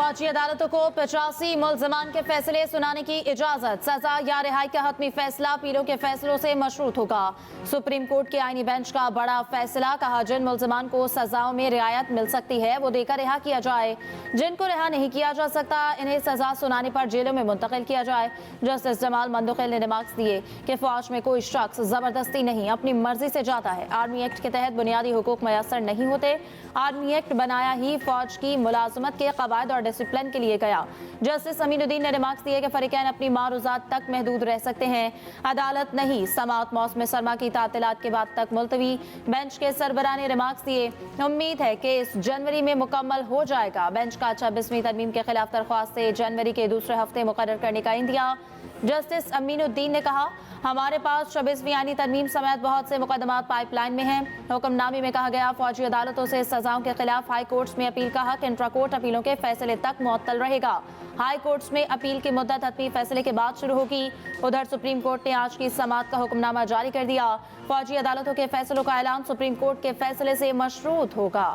फौजी अदालतों को 85 मुल्ज़िमान के फैसले सुनाने की इजाजत। सजा या रिहाई का हतमी फैसला अपीलों के फैसलों से मशरूत होगा। सुप्रीम कोर्ट के आईनी बेंच का बड़ा फैसला। कहा, जिन मुल्ज़िमान को सजाओं में रियायत मिल सकती है वो देकर रिहा किया जाए। जिनको रिहा नहीं किया जा सकता इन्हें सजा सुनाने पर जेलों में मुंतकिल किया जाए। जस्टिस जमाल मंदुखिल ने रिमार्क्स दिए कि फौज में कोई शख्स जबरदस्ती नहीं अपनी मर्जी से जाता है। आर्मी एक्ट के तहत बुनियादी हुकूक मैसर नहीं होते। आर्मी एक्ट बनाया ही फौज की मुलाजमत के कवायद और डिसिप्लिन के लिए गया। जस्टिस अमीनुद्दीन ने रिमार्क्स दिए कि फरीकैन अपनी मारूजात तक महदूद रह सकते हैं। अदालत नहीं, समाअत मौसम सरमा की तातीलात के बाद तक मुलतवी। बेंच के सरबराह ने रिमार्क्स दिए, उम्मीद है कि इस जनवरी में मुकम्मल हो जाएगा। बेंच का 26वीं तरमीम के खिलाफ दरख्वास्त से जनवरी के दूसरे हफ्ते मुकर्रर करने का इंदिया। जस्टिस अमीनुद्दीन ने कहा, हमारे पास 26वीं आईनी तरमीम समेत बहुत से मुकदमात पाइपलाइन में हैं। हुक्मनामे में कहा गया, फौजी अदालतों से सजाओं के खिलाफ हाई कोर्ट्स में अपील का हक इंट्रा कोर्ट अपीलों के फैसले तक मुअत्तल रहेगा। हाई कोर्ट्स में अपील की मुद्दत हतमी फैसले के बाद शुरू होगी। उधर सुप्रीम कोर्ट ने आज की समाअत का हुक्मनामा जारी कर दिया। फौजी अदालतों के फैसलों का ऐलान सुप्रीम कोर्ट के फैसले से मशरूत होगा।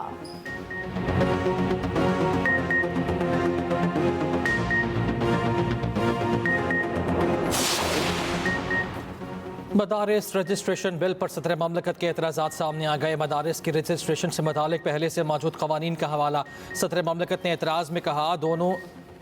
मदारिस रजिस्ट्रेशन बिल पर सदर ममलकत के एतराज़ात सामने आ गए। मदारिस की रजिस्ट्रेशन से मुतालिक पहले से मौजूद कवानीन का हवाला। सदर ममलकत ने एतराज़ में कहा, दोनों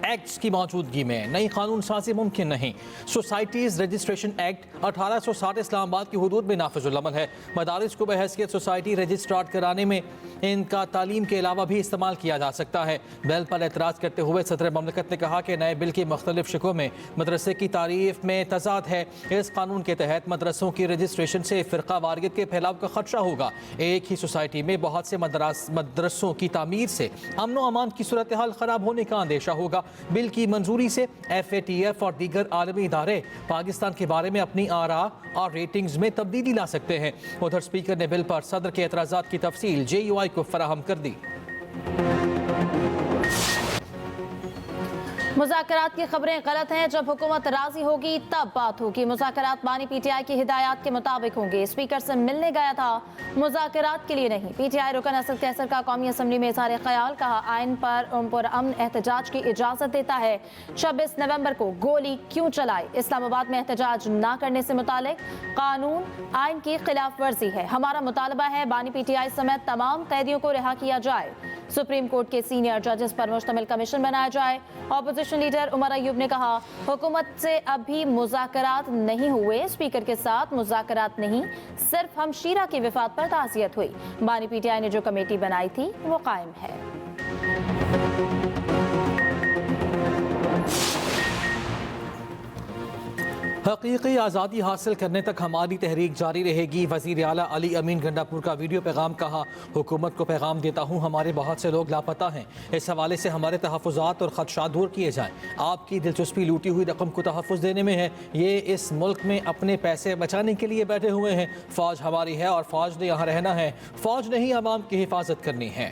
एक्ट्स की मौजूदगी में नई कानून साजी मुमकिन नहीं। सोसाइटीज़ रजिस्ट्रेशन एक्ट 1860 इस्लामाबाद की हदूद में नाफिजुल अमल है। मदारिस को बहैसियत सोसाइटी रजिस्ट्रार कराने में इनका तालीम के अलावा भी इस्तेमाल किया जा सकता है। बिल पर एतराज़ करते हुए सदर ममलकत ने कहा कि नए बिल की मुख्तलिफ शिकों में मदरसे की तारीफ में तजाद है। इस कानून के तहत मदरसों की रजिस्ट्रेशन से फ़िरका वारियत के फैलाव का खदशा होगा। एक ही सोसाइटी में बहुत से मदरसों की तामीर से अमन व अमान की सूरत हाल ख़राब होने का अंदेशा होगा। बिल की मंजूरी से FATF और दीगर आलमी इदारे पाकिस्तान के बारे में अपनी आरा और रेटिंग्स में तब्दीली ला सकते हैं। उधर स्पीकर ने बिल पर सदर के एतराज़ात की तफसील JUI को फराहम कर दी। मुज़ाकरात की खबरें गलत हैं। जब हुकूमत राजी होगी तब बात होगी। मुज़ाकरात बानी PTI की हिदायत के मुताबिक होंगे। स्पीकर से मिलने गया था, मुज़ाकरात के लिए नहीं। PTI रुकन असद कैसर का कौमी असम्बली में इज़हार ख्याल। कहा, आइन पर पुरअमन एहतजाज की इजाज़त देता है। 26 नवंबर को गोली क्यों चलाई? इस्लामाबाद में एहतजाज न करने से मुतालिक कानून आइन की खिलाफ वर्जी है। हमारा मुतालबा है बानी PTI समेत तमाम कैदियों को रिहा किया जाए। सुप्रीम कोर्ट के सीनियर जजेस पर मुश्तमिल कमीशन बनाया जाए। ऑपोजिशन लीडर उमर अयूब ने कहा, हुकूमत से अभी मुज़ाकरात नहीं हुए। स्पीकर के साथ मुज़ाकरात नहीं, सिर्फ हमशीरा की वफात पर ताज़ियत हुई। बानी PTI ने जो कमेटी बनाई थी वो कायम है। हकीकी आज़ादी हासिल करने तक हमारी तहरीक जारी रहेगी। वज़ीर आला अली अमीन गंडापुर का वीडियो पैगाम। कहा, हुकूमत को पैगाम देता हूँ, हमारे बहुत से लोग लापता हैं। इस हवाले से हमारे तहफ़्फ़ुज़ात और ख़दशात दूर किए जाएँ। आपकी दिलचस्पी लूटी हुई रकम को तहफ़्फ़ुज़ देने में है। ये इस मुल्क में अपने पैसे बचाने के लिए बैठे हुए हैं। फ़ौज हमारी है और फ़ौज ने यहाँ रहना है। फ़ौज ने ही अवाम की हिफाजत करनी है।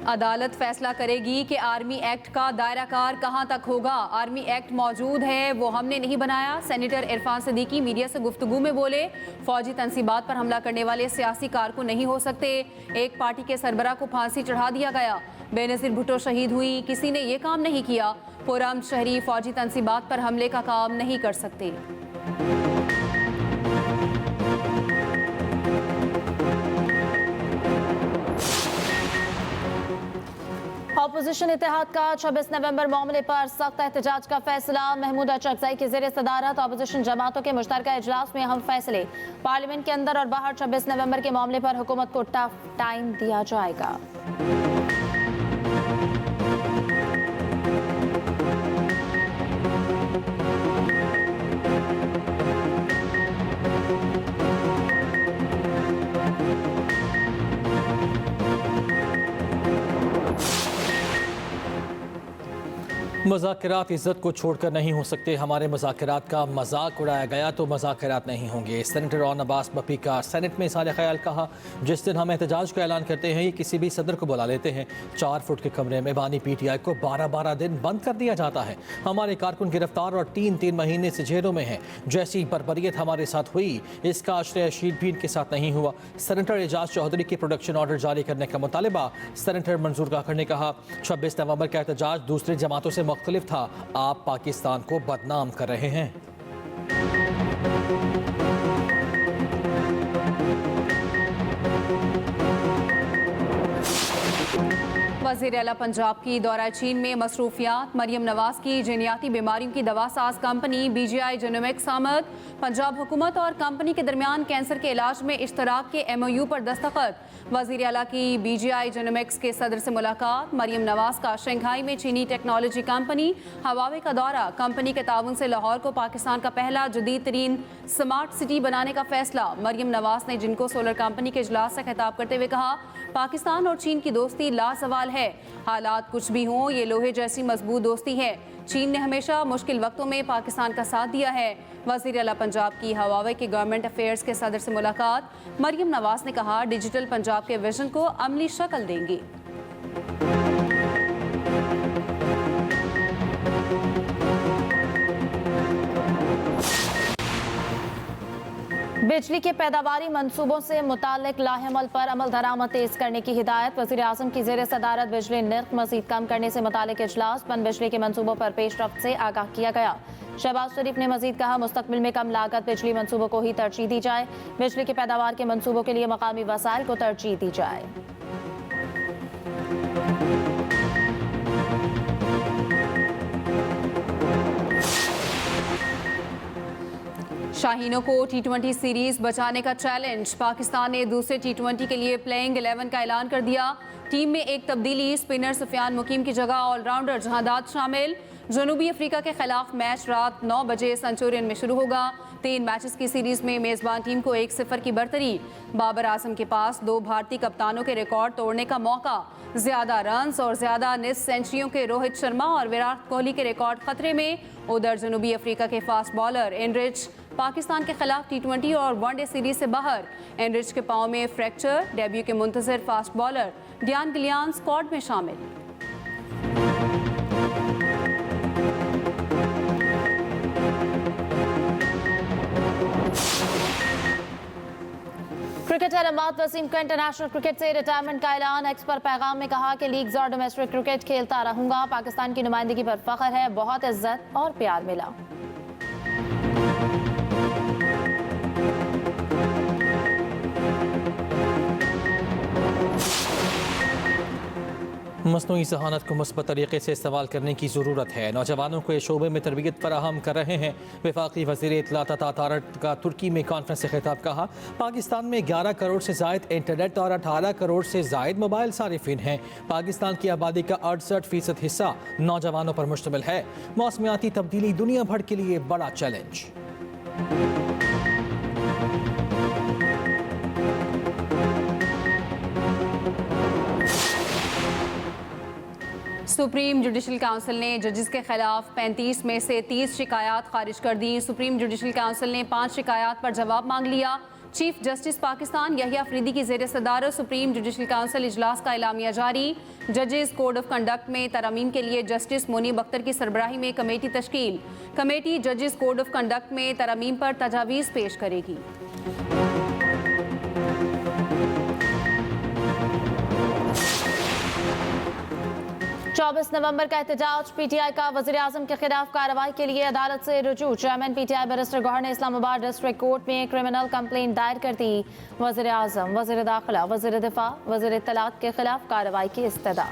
अदालत फैसला करेगी कि आर्मी एक्ट का दायरा कार कहां तक होगा। आर्मी एक्ट मौजूद है, वो हमने नहीं बनाया। सेनेटर इरफान सिद्दीकी मीडिया से गुफ्तगू में बोले, फौजी तनसीबात पर हमला करने वाले सियासी कारकुन नहीं हो सकते। एक पार्टी के सरबराह को फांसी चढ़ा दिया गया। बेनज़ीर भुट्टो शहीद हुई, किसी ने ये काम नहीं किया। पुरअमन शहरी फौजी तनसीबात पर हमले का काम नहीं कर सकते। ऑपोजिशन इत्तेहाद का 26 नवंबर मामले पर सख्त एहतजाज का फैसला। महमूद चकजई की ज़ेर सदारत ऑपोजिशन जमातों के मुश्तरका इजलास में अहम फैसले। पार्लियामेंट के अंदर और बाहर 26 नवंबर के मामले पर हुकूमत को टफ टाइम दिया जाएगा। मुज़ाकरात इज़्ज़त को छोड़कर नहीं हो सकते। हमारे मुज़ाकरात का मजाक उड़ाया गया तो मुज़ाकरात नहीं होंगे। सेनेटर ऑन अब्बास बपी का सेनेट में इज़हार ख्याल कहा। जिस दिन हम एहतजाज का ऐलान करते हैं, ये किसी भी सदर को बुला लेते हैं। 4 फुट के कमरे में बानी PTI को 12-12 दिन बंद कर दिया जाता है। हमारे कारकुन गिरफ्तार और 3-3 महीने से जेलों में हैं। जैसी बर्बरियत हमारे साथ हुई, इसका आश्रय शीट भी इनके साथ नहीं हुआ। सेनेटर एजाज चौधरी के प्रोडक्शन ऑर्डर जारी करने का मुतालबा। सेनेटर मंजूर काकर ने कहा, 26 नवंबर का एहतजाज दूसरी जमातों से मुख्तलिफ था। आप पाकिस्तान को बदनाम कर रहे हैं। वज़ीर आला पंजाब की दौरा चीन में मसरूफियात। मरियम नवाज की जिनियाती बीमारियों की दवा साज कंपनी BGI जेनोमिक्स आमद। पंजाब हुकूमत और कंपनी के दरमियान कैंसर के इलाज में इश्तराक के MOU पर दस्तखत। वज़ीर आला की BGI जेनोमिक्स के सदर से मुलाकात। मरियम नवाज का शंघाई में चीनी टेक्नोलॉजी कंपनी हवावे का दौरा। कंपनी के ताउन से लाहौर को पाकिस्तान का पहला जदीद तरीन स्मार्ट सिटी बनाने का फैसला। मरियम नवाज ने जिनको सोलर कंपनी के इजलास से खिताब करते हुए कहा, पाकिस्तान और चीन की दोस्ती लासवाल है। हालात कुछ भी हों, ये लोहे जैसी मजबूत दोस्ती है। चीन ने हमेशा मुश्किल वक्तों में पाकिस्तान का साथ दिया है। वज़ीर आला पंजाब की हवावे के गवर्नमेंट अफेयर्स के सदर से मुलाकात। मरियम नवाज ने कहा, डिजिटल पंजाब के विजन को अमली शक्ल देंगी। बिजली के पैदावारी मंसूबों से मुतालिक लाहेमल पर अमल दरामद तेज करने की हिदायत। वज़ीर आज़म की ज़ेर सदारत बिजली निर्ख मज़ीद कम करने से मुतालिक इजलास। पन बिजली के मंसूबों पर पेशरफ्त से आगाह किया गया। शहबाज शरीफ ने मजीद कहा, मुस्तकबिल में कम लागत बिजली मंसूबों को ही तरजीह दी जाए। बिजली के पैदावार के मंसूबों के लिए मकामी वसाइल को तरजीह दी जाए। शाहीनों को T20 सीरीज बचाने का चैलेंज। पाकिस्तान ने दूसरे T20 के लिए प्लेइंग 11 का ऐलान कर दिया। टीम में एक तब्दीली, स्पिनर सुफियान मुकीम की जगह ऑलराउंडर जहादात शामिल। जनूबी अफ्रीका के खिलाफ मैच रात 9 बजे सेंचुरियन में शुरू होगा। 3 मैचेस की सीरीज में मेजबान टीम को 1-0 की बरतरी। बाबर आजम के पास 2 भारतीय कप्तानों के रिकॉर्ड तोड़ने का मौका। ज्यादा रन्स और ज्यादा निस सेंचुरियों के रोहित शर्मा और विराट कोहली के रिकॉर्ड खतरे में। उधर जनूबी अफ्रीका के फास्ट बॉलर एनरिच पाकिस्तान के खिलाफ T20 और वनडे सीरीज से बाहर। एनरिच के पांव में फ्रैक्चर। डेब्यू के Muntazir fast bowler डियान Gillian squad में शामिल। क्रिकेटर अम्माद वसीम का इंटरनेशनल क्रिकेट से रिटायरमेंट का ऐलान। एक्स पर पैगाम में कहा कि लीग्स और डोमेस्टिक क्रिकेट खेलता रहूंगा। पाकिस्तान की नुमाइंदगी पर फख्र है, बहुत इज्जत और प्यार मिला। मसनूई ज़हानत को मुस्बत तरीके से इस्तेमाल करने की ज़रूरत है। नौजवानों को इस शोबे में तरबियत फराहम कर रहे हैं। वफाकी वज़ीर इत्तलात तारट का तुर्की में कॉन्फ्रेंस से खिताब। कहा, पाकिस्तान में 11 करोड़ से ज़ायद इंटरनेट और 18 करोड़ से ज़ायद मोबाइल सारिफिन हैं। पाकिस्तान की आबादी का 68% हिस्सा नौजवानों पर मुश्तमिल है। मौसमियाती तब्दीली दुनिया भर के लिए बड़ा चैलेंज। सुप्रीम जुडिशल काउंसिल ने जजेस के खिलाफ 35 में से 30 शिकायत खारिज कर दी। सुप्रीम जुडिशल काउंसिल ने 5 शिकायत पर जवाब मांग लिया। चीफ जस्टिस पाकिस्तान यहिया अफरीदी की ज़ेर सदारत सुप्रीम जुडिशल काउंसिल इजलास का एलामिया जारी। जजेस कोड ऑफ कंडक्ट में तरमीम के लिए जस्टिस मुनीब अख्तर की सरबराही में कमेटी तश्कील। कमेटी जजेस कोड ऑफ कंडक्ट में तरमीम पर तजावीज़ पेश करेगी। 24 नवंबर का एहतजाज। PTI का वज़ीर आज़म के खिलाफ कार्रवाई के लिए अदालत से रुजू। चेयरमैन PTI बैरिस्टर गौहर ने इस्लामाबाद डिस्ट्रिक्ट कोर्ट में क्रिमिनल कंप्लेंट दायर कर दी। वज़ीर आज़म, वज़ीर दाखिला, वज़ीर दिफा, वज़ीर इत्तलात के खिलाफ कार्रवाई की इस्तदा।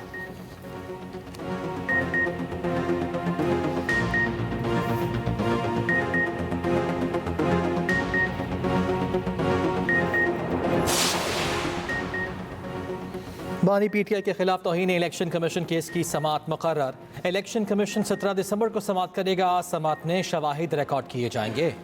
बानी PTI के खिलाफ तौहीन इलेक्शन कमीशन केस की समाअत मुकर्रर। इलेक्शन कमीशन 17 दिसंबर को समाअत करेगा। समाअत में शवाहिद रिकॉर्ड किए जाएंगे।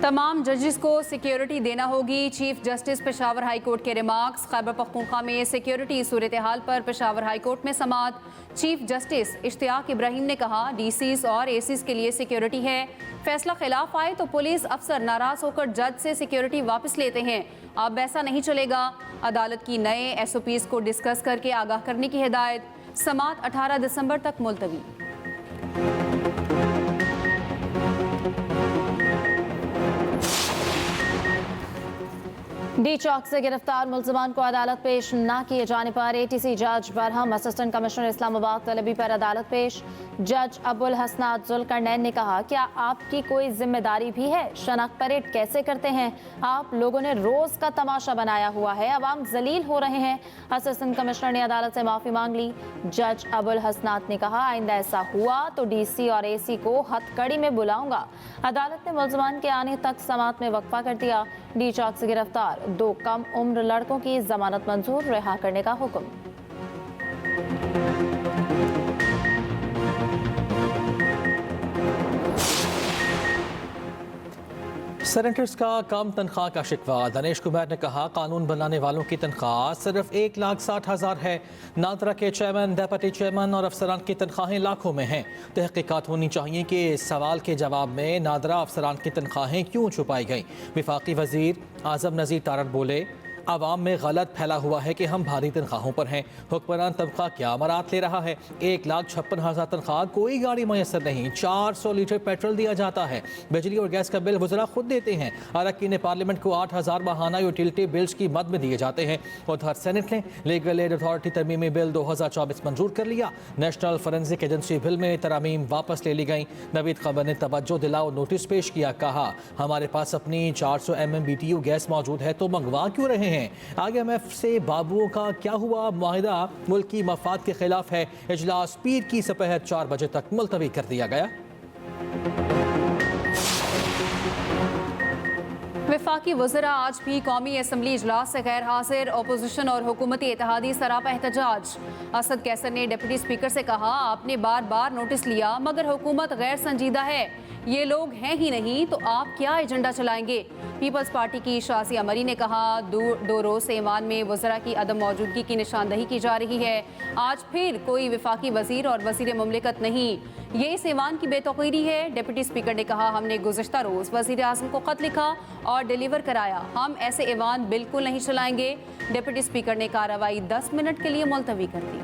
तमाम जजेस को सिक्योरिटी देना होगी। Chief justice Peshawar high court के रिमार्क्स। खैबर पख्तूनख्वा में सिक्योरिटी सूरत हाल पर पेशावर हाई कोर्ट में समाअत। चीफ जस्टिस इश्तियाक इब्राहिम ने कहा डीसीज और एसीज के लिए सिक्योरिटी है, फैसला खिलाफ आए तो पुलिस अफसर नाराज होकर जज से सिक्योरिटी वापस लेते हैं, अब ऐसा नहीं चलेगा। अदालत की नए SOPs को डिस्कस करके आगाह करने की हिदायत। समाअत 18 दिसंबर तक मुलतवी। डी चौक से गिरफ्तार मुलजमान को अदालत पेश न किए जाने पर ATC जज बरहम असिस्टेंट कमिश्नर इस्लामाबाद तलबी पर अदालत पेश। जज अबुल हसनात जुल्करनैन ने कहा, क्या आपकी कोई जिम्मेदारी भी है? शनाख्त परेड कैसे करते हैं आप? लोगों ने रोज का तमाशा बनाया हुआ है, अवाम जलील हो रहे हैं। असिस्टेंट कमिश्नर ने अदालत से माफी मांग ली। जज अबुल हसनात ने कहा, आइंदा ऐसा हुआ तो DC और AC को हथकड़ी में बुलाऊंगा। अदालत ने मुलजमान के आने तक समाअत में वक्फा कर दिया। डी चौक से गिरफ्तार 2 कम उम्र लड़कों की जमानत मंजूर, रिहा करने का हुक्म। सेनेटर्स का कम तनख्वाह का शिकवा। दिनेश कुमार ने कहा, कानून बनाने वालों की तनख्वाह सिर्फ 1,60,000 है। नादरा के चेयरमैन, डेप्यूटी चेयरमैन और अफसरान की तनख्वाहें लाखों में हैं। तहकीकात होनी चाहिए कि इस सवाल के जवाब में नादरा अफसरान की तनख्वाहें क्यों छुपाई गई। वफाकी वजीर आजम नज़ीर तारड़ बोले, आवाम में गलत फैला हुआ है कि हम भारी तनख्वाहों पर हैं। हुक्मरान तबका क्या अमरात ले रहा है? 1,56,000 तनख्वाह, कोई गाड़ी मैसर नहीं, 400 लीटर पेट्रोल दिया जाता है। बिजली और गैस का बिल वज़रा खुद देते हैं। अरकान पार्लियामेंट को 8,000 माहाना यूटिलिटी बिल्स की मद में दिए जाते हैं। उधर सेनेट ने लीगल एड अथॉरिटी तरमीमी बिल 2024 मंजूर कर लिया। नेशनल फोरेंसिक एजेंसी बिल में तरमीम वापस ले ली गई। नवीद खबर ने तवज्जो दिलाओ नोटिस पेश किया, कहा हमारे पास अपनी 400 MMBTU गैस मौजूद है तो मंगवा क्यों रहे हैं? IMF से बाबुओं का क्या हुआ? मुआहिदा मुल्की मफाद के खिलाफ है। इजलास पीर की दोपहर 4 बजे तक मुलतवी कर दिया गया। वफाकी वज़रा आज भी कौमी असम्बली इजलास से गैर हाजिर। अपोजिशन और हुकूमती इत्तेहादी सरापा एहतजाज। असद कैसर ने डिप्टी स्पीकर से कहा, आपने बार बार नोटिस लिया मगर हुकूमत गैर संजीदा है, ये लोग हैं ही नहीं तो आप क्या एजेंडा चलाएंगे? पीपल्स पार्टी की शाज़िया मरी ने कहा, दो रोज से ईमान में वज़रा की अदम मौजूदगी की निशानदही की जा रही है। आज फिर कोई वफाकी वज़ीर और वज़ीर मुमलिकत नहीं, ये इस ईमान की बेतौकीरी है। डिप्टी स्पीकर ने कहा, हमने गुज़िश्ता रोज़ वज़ीर आज़म को ख़त लिखा और डिलीवर कराया, हम ऐसे ईवान बिल्कुल नहीं चलाएंगे। डिप्टी स्पीकर ने कार्रवाई 10 मिनट के लिए मुलतवी कर दी।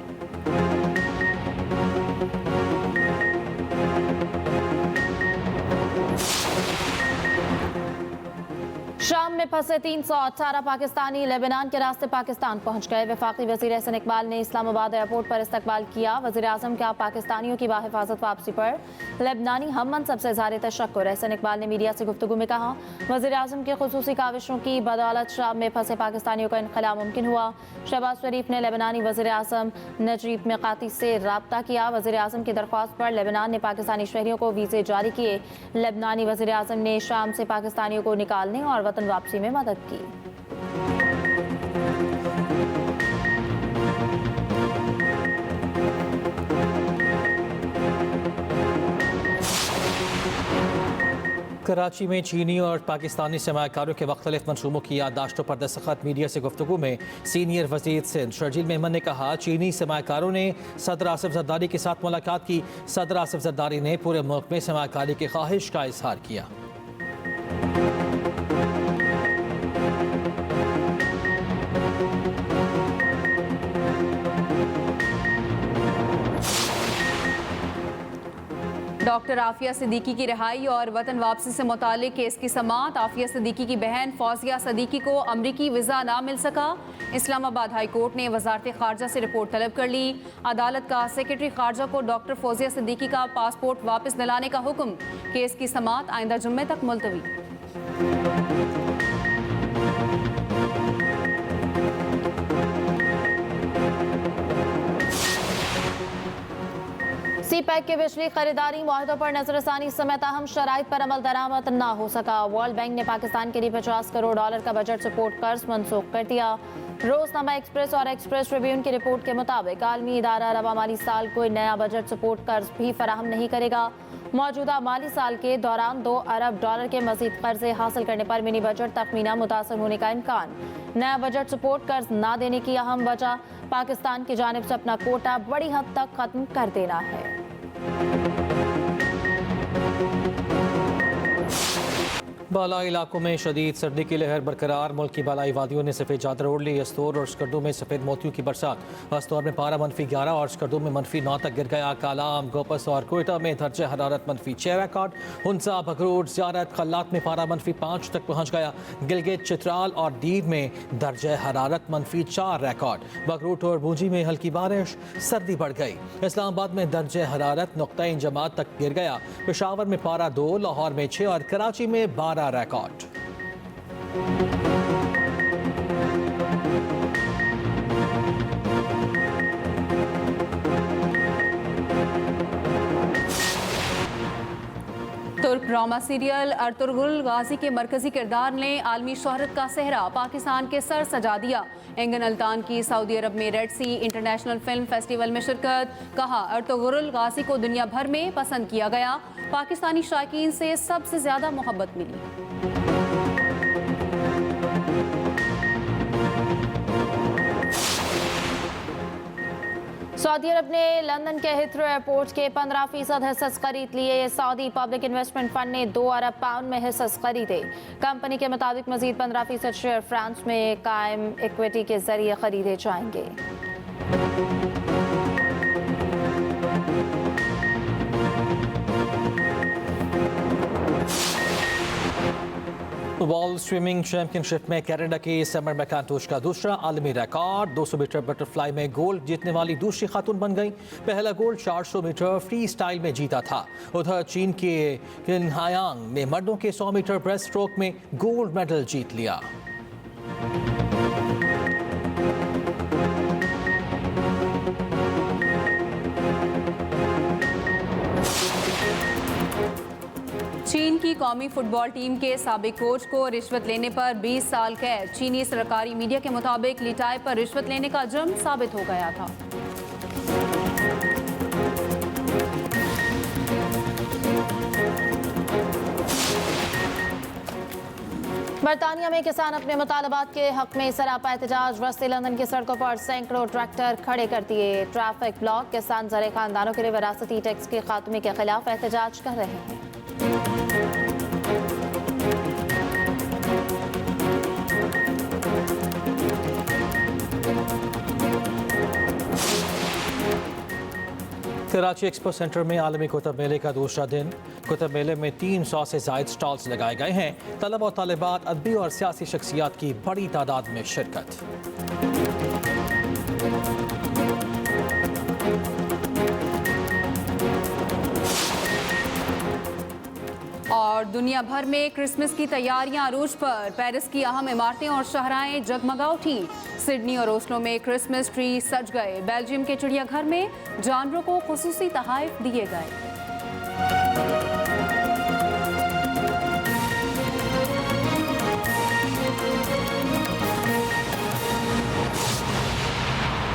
शाम में फंसे 318 पाकिस्तानी लेबनान के रास्ते पाकिस्तान पहुंच गए। वफाकी वज़ीर एहसन इकबाल ने इस्लामाबाद एयरपोर्ट पर इस्तकबाल किया। वज़ीर आज़म का पाकिस्तानियों की बाहिफाजत वापसी पर लेबनानी हम मनसब से इज़हार तशक्कुर। एहसन इकबाल ने मीडिया से गुफ्तगू में कहा, वज़ीर आज़म की खुसूसी काविशों की बदौलत शाम में फंसे पाकिस्तानियों का इनखला मुमकिन हुआ। शहबाज शरीफ ने लेबनानी वज़ीर आज़म नजीब मिकाती से रब्ता किया। वज़ीर आज़म की दरख्वास्त पर लेबनान ने पाकिस्तानी शहरियों को वीज़े जारी किए। लेबनानी वज़ीर आज़म ने शाम से पाकिस्तानियों को निकालने और वतन वापसी में मदद की। कराची में चीनी और पाकिस्तानी सरमायाकारों के मुख्तलिफ मनसूबों की याददाश्तों पर दस्तखत। मीडिया से गुफ्तगू में सीनियर वज़ीर सिंध शर्जील मेमन ने कहा, चीनी सरमायाकारों ने सदर आसिफ जरदारी के साथ मुलाकात की। सदर आसिफ जरदारी ने पूरे मुल्क में सरमायाकारी की ख्वाहिश का इजहार किया। डॉक्टर आफिया सिद्दीकी की रिहाई और वतन वापसी से मुतालिक केस की समाअत। आफिया सिद्दीकी की बहन फौजिया सिद्दीकी को अमरीकी वीज़ा ना मिल सका। इस्लामाबाद हाई कोर्ट ने वजारत खारजा से रिपोर्ट तलब कर ली। अदालत का सेक्रेटरी खारजा को डॉक्टर फौजिया सिद्दीकी का पासपोर्ट वापस दिलाने का हुक्म। केस की समाअत आइंदा जुम्मे तक मुलतवी। CPEC के बिजली खरीदारी मुआहदों पर नजरसानी समेत अहम शराइत पर अमल दरामद न हो सका। वर्ल्ड बैंक ने पाकिस्तान के लिए $50 करोड़ का बजट सपोर्ट कर्ज मनसूख कर दिया। रोजनामा एक्सप्रेस और एक्सप्रेस ट्रिब्यून की रिपोर्ट के मुताबिक आलमी इदारा रवा माली साल कोई नया बजट सपोर्ट कर्ज भी फराहम नहीं करेगा। मौजूदा माली साल के दौरान 2 अरब डॉलर के मजीद कर्जे हासिल करने पर मिनी बजट तखमीना मुतासर होने का इम्कान। नया बजट सपोर्ट कर्ज ना देने की अहम वजह पाकिस्तान की जानिब से अपना कोटा बड़ी हद तक खत्म कर देना है। बालाई इलाकों में शदीद सर्दी की लहर बरकरार। मुल्क की बालाई वादियों ने सफ़ेद चादर ओढ़ ली। अस्तौर और स्कर्दू में सफ़ेद मोतियों की बरसात। अस्तौर में पारा -11 और स्कर्दू में -9 तक गिर गया। कालाम, गोपस और कोयटा में दर्जे हरारत -6 रिकॉर्ड। हुंसा, बगरूट, ज़ियारत, खल्लात में पारा -5 तक पहुँच गया। गिलगित, चित्राल और दीव में दर्जे हरारत -4 रिकॉर्ड। बगरूट और बूंजी में हल्की बारिश, सर्दी बढ़ गई। इस्लामाबाद में दर्जे हरारत नुक्ता इंजमात तक गिर गया। पेशावर में पारा 2, लाहौर में 6 और कराची में 12 रिकॉर्ड। तुर्क ड्रामा सीरियल अर्तुगरुल गाजी के मरकजी किरदार ने आलमी शोहरत का सेहरा पाकिस्तान के सर सजा दिया। एंगन अल्तान की सऊदी अरब में रेड सी इंटरनेशनल फिल्म फेस्टिवल में शिरकत। कहा, अर्तुगरुल गाजी को दुनिया भर में पसंद किया गया। पाकिस्तानी शायकीन से सबसे ज्यादा मोहब्बत मिली। सऊदी अरब ने लंदन के हिथ्रो एयरपोर्ट के 15% हिस्सेस खरीद लिए। सऊदी पब्लिक इन्वेस्टमेंट फंड ने 2 अरब पाउंड में हिस्सेस खरीदे। कंपनी के मुताबिक मजीद 15% शेयर फ्रांस में कायम इक्विटी के जरिए खरीदे जाएंगे। वर्ल्ड स्विमिंग चैंपियनशिप में कनाडा की समर मैकांटोश का दूसरा आलमी रिकॉर्ड। 200 मीटर बटरफ्लाई में गोल्ड जीतने वाली दूसरी खातून बन गई। पहला गोल्ड 400 मीटर फ्री स्टाइल में जीता था। उधर चीन के किन हायांग ने मर्दों के 100 मीटर ब्रेस्ट स्ट्रोक में गोल्ड मेडल जीत लिया। चीन की कौमी फुटबॉल टीम के साबिक कोच को रिश्वत लेने पर 20 साल कैद। चीनी सरकारी मीडिया के मुताबिक लिटाई पर रिश्वत लेने का जुर्म साबित हो गया था। बरतानिया में किसान अपने मुतालबात के हक में सरापा एहतजाज। वस्ती लंदन की सड़कों पर सैकड़ों ट्रैक्टर खड़े कर दिए। Traffic block. किसान ज़रे खानदानों के लिए विरासती टैक्स के खात्मे के खिलाफ एहतजाज कर रहे हैं। कराची एक्सपो सेंटर में आलमी कुतुब मेले का दूसरा दिन। कुतुब मेले में 300 से ज़ायद स्टॉल्स लगाए गए हैं। तलब और तालिबात, अदबी और सियासी शख्सियात की बड़ी तादाद में शिरकत। और दुनिया भर में क्रिसमस की तैयारियां अरूज पर। पेरिस की अहम इमारतें और शहराएं जगमगा उठी। सिडनी और ओस्लो में क्रिसमस ट्री सज गए। बेल्जियम के चिड़ियाघर में जानवरों को खुसूसी तोहफे दिए गए।